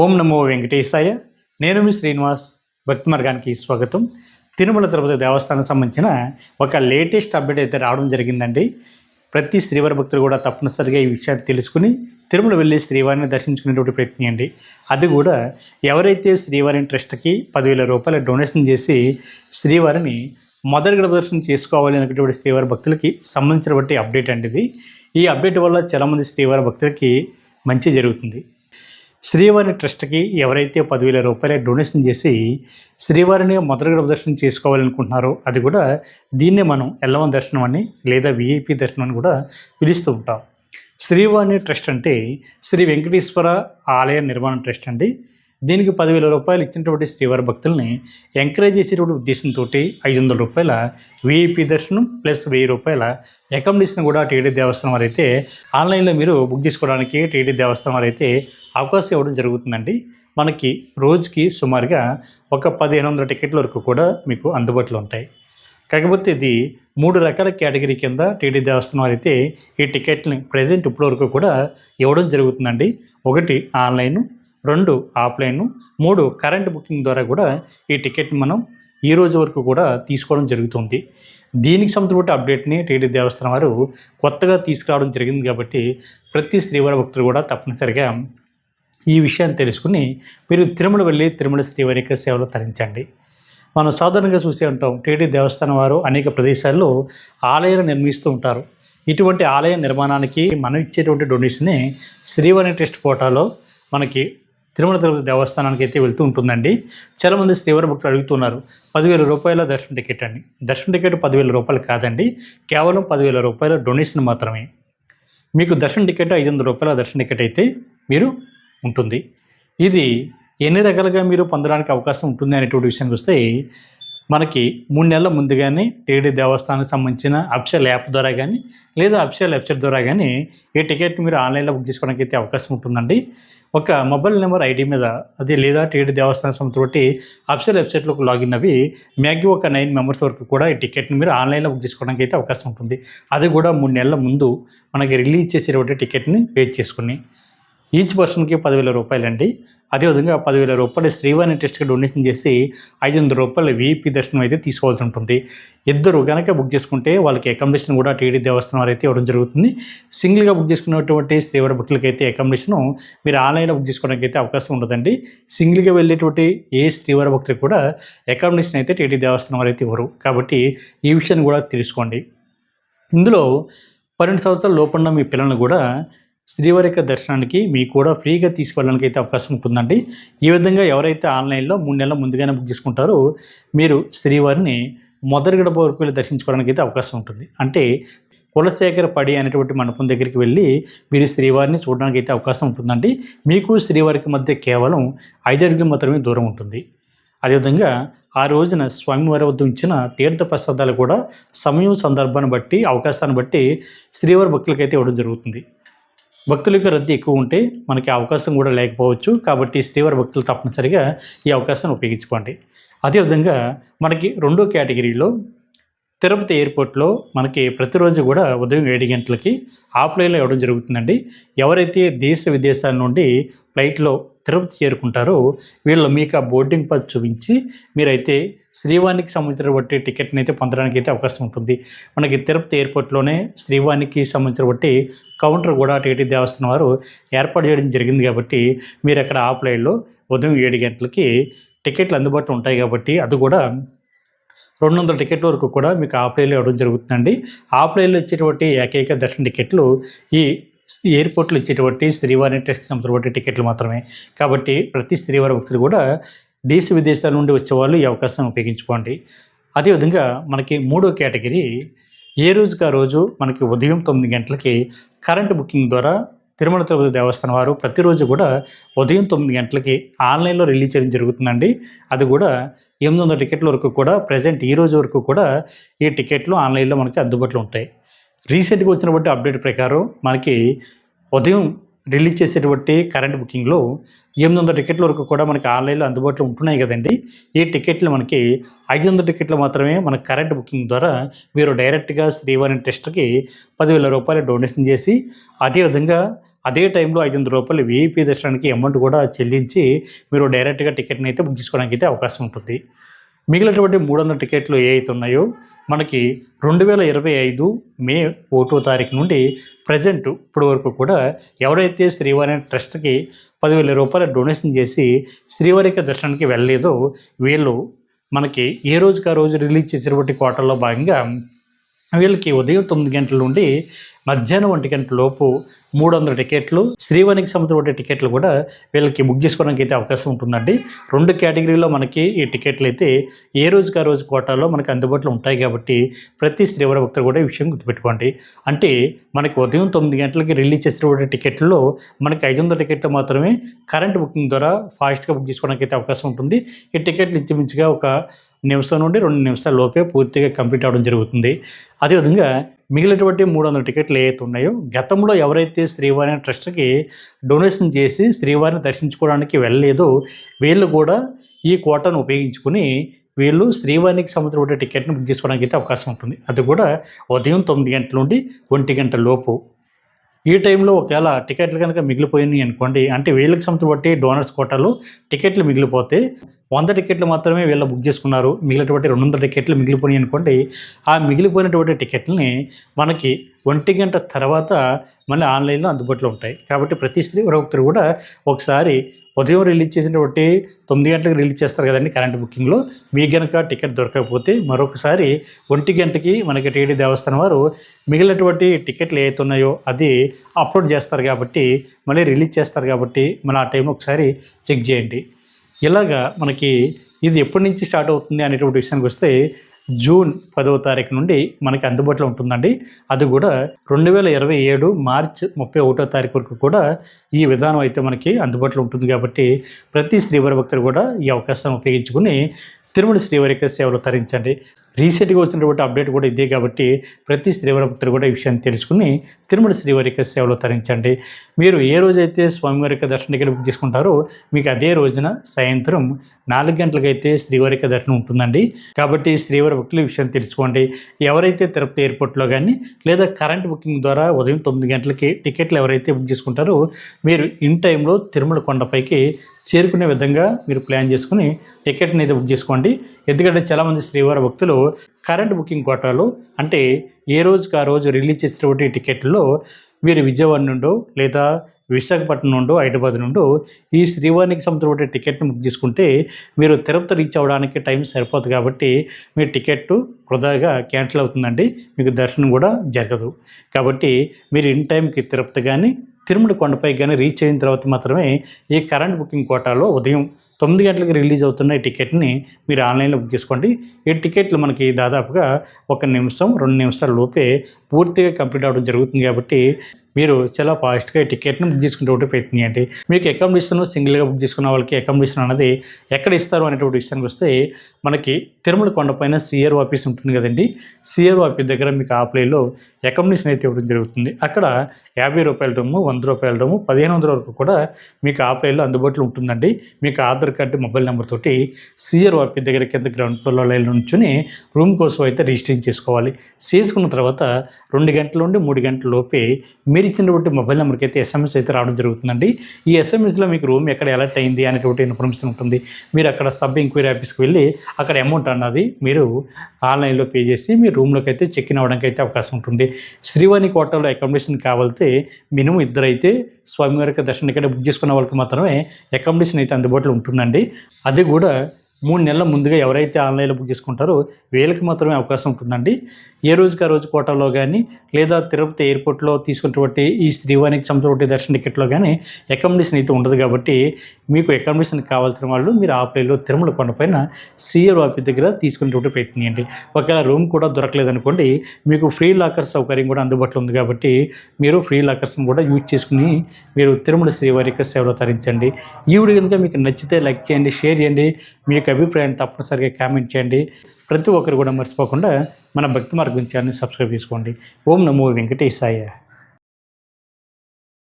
ఓం నమో వెంకటేశాయ. నేను మీ శ్రీనివాస్. భక్తి మార్గానికి స్వాగతం. తిరుమల తిరుపతి దేవస్థానం సంబంధించిన ఒక లేటెస్ట్ అప్డేట్ అయితే రావడం జరిగిందండి. ప్రతి శ్రీవారి భక్తులు కూడా తప్పనిసరిగా ఈ విషయాన్ని తెలుసుకుని తిరుమల వెళ్ళి శ్రీవారిని దర్శించుకునేటువంటి ప్రయత్నం అండి. అది కూడా ఎవరైతే శ్రీవారి ట్రస్ట్కి 10,000 రూపాయలు డొనేషన్ చేసి శ్రీవారిని మొదటి గడప దర్శనం చేసుకోవాలి అనేటువంటి శ్రీవారి భక్తులకి సంబంధించినటువంటి అప్డేట్ అండి ఇది. ఈ అప్డేట్ వల్ల చాలామంది శ్రీవారి భక్తులకి మంచి జరుగుతుంది. శ్రీవారి ట్రస్ట్కి ఎవరైతే 10,000 రూపాయలు డొనేషన్ చేసి శ్రీవారిని మొదటి గడప దర్శనం చేసుకోవాలనుకుంటున్నారో అది కూడా దీన్నే మనం ఎల్లవన్ దర్శనం అని లేదా విఐపి దర్శనం అని కూడా పిలుస్తూ ఉంటాం. శ్రీవారి ట్రస్ట్ అంటే శ్రీ వెంకటేశ్వర ఆలయ నిర్మాణ ట్రస్ట్ అండి. దీనికి 10,000 రూపాయలు ఇచ్చినటువంటి శ్రీవారి భక్తుల్ని ఎంకరేజ్ చేసేటువంటి ఉద్దేశంతో 500 రూపాయల విఐపి దర్శనం ప్లస్ 1000 రూపాయల అకామిడేషన్ కూడా టీటీ దేవస్థానం వారు అయితే ఆన్లైన్లో మీరు బుక్ చేసుకోవడానికి టీటీ దేవస్థానం వారు అయితే అవకాశం ఇవ్వడం జరుగుతుందండి. మనకి రోజుకి సుమారుగా ఒక 1,500 టికెట్ల వరకు కూడా మీకు అందుబాటులో ఉంటాయి. కాకపోతే ఇది 3 రకాల కేటగిరీ కింద టీటీ దేవస్థానం వారు అయితే ఈ టికెట్ని ప్రజెంట్ ఇప్పటి వరకు కూడా ఇవ్వడం జరుగుతుందండి. 1 ఆన్లైన్, 2 ఆఫ్లైన్, 3 కరెంట్ బుకింగ్ ద్వారా కూడా ఈ టికెట్ని మనం ఈ రోజు వరకు కూడా తీసుకోవడం జరుగుతుంది. దీనికి సంబంధించిన అప్డేట్ని టీటీ దేవస్థానం వారు కొత్తగా తీసుకురావడం జరిగింది కాబట్టి ప్రతి శ్రీవారి భక్తులు కూడా తప్పనిసరిగా ఈ విషయాన్ని తెలుసుకుని మీరు తిరుమల వెళ్ళి తిరుమల శ్రీవారి యొక్క సేవలు తరించండి. మనం సాధారణంగా చూసే ఉంటాం టీటీ దేవస్థానం వారు అనేక ప్రదేశాల్లో ఆలయాలు నిర్మిస్తూ ఉంటారు. ఇటువంటి ఆలయ నిర్మాణానికి మనం ఇచ్చేటువంటి డొనేషన్ని శ్రీవారి ట్రస్ట్ కోటాలో మనకి తిరుమల తిరుపతి దేవస్థానానికి అయితే వెళ్తూ ఉంటుందండి. చాలామంది శ్రీవారి భక్తులు అడుగుతున్నారు 10,000 రూపాయల దర్శన టికెట్ అండి. దర్శన టికెట్ 10,000 రూపాయలు కాదండి, కేవలం 10,000 రూపాయల డొనేషన్ మాత్రమే. మీకు దర్శన టికెట్ 500 రూపాయల దర్శన టికెట్ అయితే మీరు ఉంటుంది. ఇది ఎన్ని రకాలుగా మీరు పొందడానికి అవకాశం ఉంటుంది అనేటువంటి విషయానికి వస్తే మనకి 3 నెలల ముందుగానే టీటీ దేవస్థానానికి సంబంధించిన అఫీషియల్ యాప్ ద్వారా కానీ లేదా అఫీషియల్ వెబ్సైట్ ద్వారా కానీ ఈ టికెట్ మీరు ఆన్లైన్లో బుక్ చేసుకోవడానికి అయితే అవకాశం ఉంటుందండి. ఒక మొబైల్ నెంబర్ ఐడి మీద అది లేదా టీటీ దేవస్థానం సంబంధించి అఫీషియల్ వెబ్సైట్లోకి లాగిన్ అవి మ్యాక్సిమం ఒక 9 మెంబర్స్ వరకు కూడా ఈ టికెట్ని మీరు ఆన్లైన్లో బుక్ చేసుకోవడానికి అయితే అవకాశం ఉంటుంది. అది కూడా 3 నెలల ముందు మనకి రిలీజ్ చేసేటువంటి టికెట్ని పే చేసుకుని ఈచ్ పర్సన్కి 10,000 రూపాయలండి. అదేవిధంగా 10,000 రూపాయలు శ్రీవారి ట్రస్ట్కి డొనేషన్ చేసి 500 రూపాయల విఐపి దర్శనం అయితే తీసుకోవాల్సి ఉంటుంది. ఇద్దరు కనుక బుక్ చేసుకుంటే వాళ్ళకి అకామిడేషన్ కూడా టీటీ దేవస్థానం వారు అయితే ఇవ్వడం జరుగుతుంది. సింగిల్గా బుక్ చేసుకున్నటువంటి శ్రీవారి భక్తులకి అయితే అకామిడేషను మీరు ఆన్లైన్లో బుక్ చేసుకోవడానికి అయితే అవకాశం ఉండదండి. సింగిల్గా వెళ్ళేటువంటి ఏ శ్రీవారి భక్తులకు కూడా అకామిడేషన్ అయితే టీటీ దేవస్థానం వారు అయితే ఇవ్వరు. కాబట్టి ఈ విషయాన్ని కూడా తెలుసుకోండి. ఇందులో 12 సంవత్సరాల లోపున్న మీ పిల్లలను కూడా శ్రీవారి యొక్క దర్శనానికి మీకు కూడా ఫ్రీగా తీసుకెళ్ళడానికి అయితే అవకాశం ఉంటుందండి. ఈ విధంగా ఎవరైతే ఆన్లైన్లో 3 నెలల ముందుగానే బుక్ చేసుకుంటారో మీరు శ్రీవారిని మొదటి గడప వరకు వెళ్ళి దర్శించుకోవడానికి అయితే అవకాశం ఉంటుంది. అంటే కులశేఖర పడి అనేటువంటి మండపం దగ్గరికి వెళ్ళి మీరు శ్రీవారిని చూడడానికి అయితే అవకాశం ఉంటుందండి. మీకు శ్రీవారికి మధ్య కేవలం 5 అడుగులు మాత్రమే దూరం ఉంటుంది. అదేవిధంగా ఆ రోజున స్వామివారి వద్ద ఉంచిన తీర్థ ప్రసాదాలు కూడా సమయం సందర్భాన్ని బట్టి అవకాశాన్ని బట్టి శ్రీవారి భక్తులకైతే ఇవ్వడం జరుగుతుంది. భక్తులకు రద్దీ ఎక్కువ ఉంటే మనకి అవకాశం కూడా లేకపోవచ్చు. కాబట్టి శ్రీవారి భక్తులు తప్పనిసరిగా ఈ అవకాశాన్ని ఉపయోగించుకోండి. అదేవిధంగా మనకి 2వ కేటగిరీలో తిరుపతి ఎయిర్పోర్ట్లో మనకి ప్రతిరోజు కూడా ఉదయం 7 గంటలకి ఆఫ్లైన్లో ఇవ్వడం జరుగుతుందండి. ఎవరైతే దేశ విదేశాల నుండి ఫ్లైట్లో తిరుపతి చేరుకుంటారో వీళ్ళు మీకు ఆ బోర్డింగ్ పాస్ చూపించి మీరైతే శ్రీవారికి సంబంధించినటువంటి టికెట్ని అయితే పొందడానికి అయితే అవకాశం ఉంటుంది. మనకి తిరుపతి ఎయిర్పోర్ట్లోనే శ్రీవారికి సంబంధించినటువంటి కౌంటర్ కూడా టీటీ దేవస్థానం వారు ఏర్పాటు చేయడం జరిగింది. కాబట్టి మీరు అక్కడ ఆఫ్లైన్లో ఉదయం 7 గంటలకి టికెట్లు అందుబాటులో ఉంటాయి. కాబట్టి అది కూడా 200 టికెట్ల వరకు కూడా మీకు ఆఫ్లైన్లో ఇవ్వడం జరుగుతుందండి. ఆఫ్లైన్లో ఇచ్చేటువంటి ఏకైక దర్శన టికెట్లు ఈ ఎయిర్పోర్ట్లో ఇచ్చేటువంటి శ్రీవారి ట్రస్ట్కి సంబంధించిన టికెట్లు మాత్రమే. కాబట్టి ప్రతి శ్రీవారి భక్తులు కూడా దేశ విదేశాల నుండి వచ్చేవాళ్ళు ఈ అవకాశాన్ని ఉపయోగించుకోండి. అదేవిధంగా మనకి 3వ కేటగిరీ ఏ రోజుకి ఆ రోజు మనకి ఉదయం 9 గంటలకి కరెంట్ బుకింగ్ ద్వారా తిరుమల తిరుపతి దేవస్థానం వారు ప్రతిరోజు కూడా ఉదయం 9 గంటలకి ఆన్లైన్లో రిలీజ్ చేయడం జరుగుతుందండి. అది కూడా 800 టికెట్ల వరకు కూడా ప్రజెంట్ ఈ రోజు వరకు కూడా ఈ టికెట్లు ఆన్లైన్లో మనకి అందుబాటులో ఉంటాయి. రీసెంట్గా వచ్చినటువంటి అప్డేట్ ప్రకారం మనకి ఉదయం రిలీజ్ చేసేటువంటి కరెంట్ బుకింగ్లో 800 టికెట్ల వరకు కూడా మనకి ఆన్లైన్లో అందుబాటులో ఉంటున్నాయి కదండి. ఈ టికెట్లు మనకి 500 టికెట్లు మాత్రమే మన కరెంట్ బుకింగ్ ద్వారా మీరు డైరెక్ట్గా శ్రీవారి ట్రస్ట్కి 10,000 రూపాయలు డొనేషన్ చేసి అదేవిధంగా అదే టైంలో రూ. 500 వీఐపీ దర్శనానికి అమౌంట్ కూడా చెల్లించి మీరు డైరెక్ట్‌గా టికెట్‌ని అయితే బుక్ చేసుకోవడానికి అయితే అవకాశం ఉంటుంది. మిగిలినటువంటి 300 టికెట్లు ఏవైతే ఉన్నాయో మనకి 2025 మే 1 తారీఖు నుండి ప్రెజెంట్ ఇప్పటి వరకు కూడా ఎవరైతే శ్రీవారి ట్రస్ట్‌కి రూ. 10,000 డొనేషన్ చేసి శ్రీవారి యొక్క దర్శనానికి వెళ్ళలేదో వీళ్ళు మనకి ఏ రోజుకి ఆ రోజు రిలీజ్ చేసినటువంటి కోటాలో భాగంగా వీళ్ళకి ఉదయం 9 గంటల నుండి మధ్యాహ్నం 1 గంట లోపు 300 టికెట్లు, శ్రీవారికి సంబంధించిన టికెట్లు కూడా వీళ్ళకి బుక్ చేసుకోవడానికి అయితే అవకాశం ఉంటుందండి. 2 కేటగిరీలో మనకి ఈ టికెట్లు అయితే ఏ రోజుకి ఆ రోజు కోటాలో మనకి అందుబాటులో ఉంటాయి కాబట్టి ప్రతి శ్రీవారి భక్తులు కూడా ఈ విషయం గుర్తుపెట్టుకోండి. అంటే మనకి ఉదయం 9 గంటలకి రిలీజ్ చేసినటువంటి టికెట్లలో మనకి 500 టికెట్లు మాత్రమే కరెంట్ బుకింగ్ ద్వారా ఫాస్ట్‌గా బుక్ చేసుకోవడానికి అయితే అవకాశం ఉంటుంది. ఈ టికెట్లు ఇంచుమించుగా ఒక నిమిషం నుండి 2 నిమిషాల లోపే పూర్తిగా కంప్లీట్ అవ్వడం జరుగుతుంది. అదేవిధంగా మిగిలినటువంటి 300 టికెట్లు ఏవైతే ఉన్నాయో గతంలో ఎవరైతే శ్రీవారి ట్రస్ట్‌కి డొనేషన్ చేసి శ్రీవారిని దర్శించుకోవడానికి వెళ్ళలేదో వీళ్ళు కూడా ఈ కోటాను ఉపయోగించుకొని వీళ్ళు శ్రీవారికి సంబంధించిన టికెట్‌ని బుక్ చేసుకోవడానికి అయితే అవకాశం ఉంటుంది. అది కూడా ఉదయం 9 గంటల నుండి 1 గంట లోపు. ఈ టైంలో ఒకవేళ టికెట్లు కనుక మిగిలిపోయినాయి అనుకోండి, అంటే వీళ్ళకి సంబంధించి డోనర్స్ కోటాలో టికెట్లు మిగిలిపోతే 100 టికెట్లు మాత్రమే వీళ్ళు బుక్ చేసుకున్నారు. మిగిలినటువంటి 200 టికెట్లు మిగిలిపోయినాయి అనుకోండి, ఆ మిగిలిపోయినటువంటి టికెట్లని మనకి 1 గంట తర్వాత మళ్ళీ ఆన్లైన్‌లో అందుబాటులో ఉంటాయి. కాబట్టి ప్రతి శ్రీవారి భక్తుడు కూడా ఒకసారి ఉదయం రిలీజ్ చేసినటువంటి 9 గంటలకు రిలీజ్ చేస్తారు కదండీ కరెంట్ బుకింగ్‌లో. మీకు గనక టికెట్ దొరకకపోతే మరొకసారి 1 గంటకి మనకి టీటీడీ దేవస్థానం వారు మిగిలినటువంటి టికెట్లు ఏవైతే ఉన్నాయో అది అప్లోడ్ చేస్తారు కాబట్టి, మళ్ళీ రిలీజ్ చేస్తారు కాబట్టి మన ఆ టైంలో ఒకసారి చెక్ చేయండి. ఇలాగా మనకి ఇది ఎప్పటి నుంచి స్టార్ట్ అవుతుంది అనేటువంటి విషయానికి వస్తే జూన్ 10వ తారీఖు నుండి మనకి అందుబాటులో ఉంటుందండి. అది కూడా 2027 మార్చ్ 31వ తారీఖు వరకు కూడా ఈ విధానం అయితే మనకి అందుబాటులో ఉంటుంది కాబట్టి ప్రతి శ్రీవారి భక్తులు కూడా ఈ అవకాశాన్ని ఉపయోగించుకుని తిరుమల శ్రీవారి యొక్క సేవలు తరించండి. రీసెంట్‌గా వచ్చినటువంటి అప్డేట్ కూడా ఇదే కాబట్టి ప్రతి శ్రీవారి భక్తులు కూడా ఈ విషయాన్ని తెలుసుకుని తిరుమల శ్రీవారి యొక్క సేవలు తరించండి. మీరు ఏ రోజైతే స్వామివారి యొక్క దర్శనం టికెట్ బుక్ చేసుకుంటారో మీకు అదే రోజున సాయంత్రం 4 గంటలకైతే శ్రీవారి యొక్క దర్శనం ఉంటుందండి. కాబట్టి శ్రీవారి భక్తులు ఈ విషయాన్ని తెలుసుకోండి. ఎవరైతే తిరుపతి ఎయిర్పోర్ట్‌లో కానీ లేదా కరెంట్ బుకింగ్ ద్వారా ఉదయం 9 గంటలకి టికెట్లు ఎవరైతే బుక్ చేసుకుంటారో మీరు ఇన్ టైంలో తిరుమల కొండపైకి చేరుకునే విధంగా మీరు ప్లాన్ చేసుకుని టికెట్ని అయితే బుక్ చేసుకోండి. ఎందుకంటే చాలామంది శ్రీవారి భక్తులు కరెంట్ బుకింగ్ కోటాలో అంటే ఏ రోజుకి ఆ రోజు రిలీజ్ చేసినటువంటి టికెట్లో మీరు విజయవాడ నుండో లేదా విశాఖపట్నం నుండో హైదరాబాద్ నుండో ఈ శ్రీవారికి సంబంధించిన టికెట్ని బుక్ చేసుకుంటే మీరు తిరుపతి రీచ్ అవ్వడానికి టైం సరిపోతుంది కాబట్టి మీ టికెట్ వృధాగా క్యాన్సిల్ అవుతుందండి. మీకు దర్శనం కూడా జరగదు. కాబట్టి మీరు ఇన్ టైంకి తిరుపతి కానీ తిరుమల కొండపై కానీ రీచ్ అయిన తర్వాత మాత్రమే ఈ కరెంట్ బుకింగ్ కోటాలో ఉదయం 9 గంటలకు రిలీజ్ అవుతున్న ఈ టికెట్ని మీరు ఆన్లైన్లో బుక్ చేసుకోండి. ఈ టికెట్లు మనకి దాదాపుగా 1 నిమిషం 2 నిమిషాల లోపే పూర్తిగా కంప్లీట్ అవ్వడం జరుగుతుంది కాబట్టి మీరు చాలా ఫాస్ట్‌గా ఈ టికెట్‌ని బుక్ చేసుకునేటువంటి ప్రయత్నం చేయండి. మీకు అకామిడేషన్ సింగిల్‌గా బుక్ చేసుకున్న వాళ్ళకి అకామిడేషన్ అనేది ఎక్కడ ఇస్తారు అనేటువంటి విషయానికి వస్తే మనకి తిరుమల కొండపైన సిఆర్ఓ ఆఫీస్ ఉంటుంది కదండి. సిఆర్ఓ ఆఫీస్ దగ్గర మీకు ఆ ప్లేలో అకామిడేషన్ అయితే ఇవ్వడం జరుగుతుంది. అక్కడ రూ. 50 రూము, రూ. 100 రూము, 1500 వరకు కూడా మీకు ఆ ప్లేలో అందుబాటులో ఉంటుందండి. మీకు ఆధార్ కార్డు, మొబైల్ నెంబర్ తోటి సిఆర్ఓ ఆఫీస్ దగ్గర కింద గ్రౌండ్ ఫ్లోర్‌లో లైన్‌లో నుంచొని రూమ్ కోసం అయితే రిజిస్ట్రేషన్ చేసుకోవాలి. చేసుకున్న తర్వాత 2 గంటల నుండి 3 గంటల లోపే మీరు ఇచ్చినటువంటి మొబైల్ నెంబర్కి అయితే ఎస్ఎంఎస్ అయితే రావడం జరుగుతుందండి. ఈ ఎస్ఎంఎస్లో మీకు రూమ్ ఎక్కడ అలర్ట్ అయింది అనేటువంటి ఇన్ఫర్మేషన్ ఉంటుంది. మీరు అక్కడ సబ్ ఎంక్వైరీ ఆఫీస్కి వెళ్ళి అక్కడ అమౌంట్ అన్నది మీరు ఆన్లైన్లో పే చేసి మీ రూమ్లోకి అయితే చెక్ ఇన్ అవ్వడానికి అయితే అవకాశం ఉంటుంది. శ్రీవాణి కోటలో అకామిడేషన్ కావాలితే మినిమం 2 అయితే స్వామివారి దర్శనం ఇక్కడ బుక్ చేసుకున్న వాళ్ళకి మాత్రమే అకామిడేషన్ అయితే అందుబాటులో ఉంటుందండి. అది కూడా 3 నెలల ముందుగా ఎవరైతే ఆన్లైన్లో బుక్ చేసుకుంటారో వీళ్ళకి మాత్రమే అవకాశం ఉంటుందండి. ఏ రోజుకి ఆ రోజు కోటాలో కానీ లేదా తిరుపతి ఎయిర్పోర్ట్లో తీసుకున్నటువంటి ఈ శ్రీవారికి సంబంధించిన దర్శన టికెట్లో కానీ అకామిడేషన్ అయితే ఉండదు కాబట్టి మీకు అకామిడేషన్ కావాల్సిన వాళ్ళు మీరు ఆ ప్లేలో తిరుమల కొండపైన సిఆర్ఓ ఆఫీస్ దగ్గర తీసుకునేటువంటి ప్రయత్నం చేయండి. ఒకవేళ రూమ్ కూడా దొరకలేదనుకోండి మీకు ఫ్రీ లాకర్ సౌకర్యం కూడా అందుబాటులో ఉంది కాబట్టి మీరు ఫ్రీ లాకర్స్ని కూడా యూజ్ చేసుకుని మీరు తిరుమల శ్రీవారి యొక్క సేవలో తరించండి. ఈ వీడియో కనుక మీకు నచ్చితే లైక్ చేయండి, షేర్ చేయండి, మీ యొక్క అభిప్రాయాన్ని తప్పనిసరిగా కామెంట్ చేయండి. ప్రతి ఒక్కరు కూడా మర్చిపోకుండా మన భక్తి మార్గం ఛానల్ని సబ్స్క్రైబ్ చేసుకోండి. ఓం నమో వెంకటేశాయ.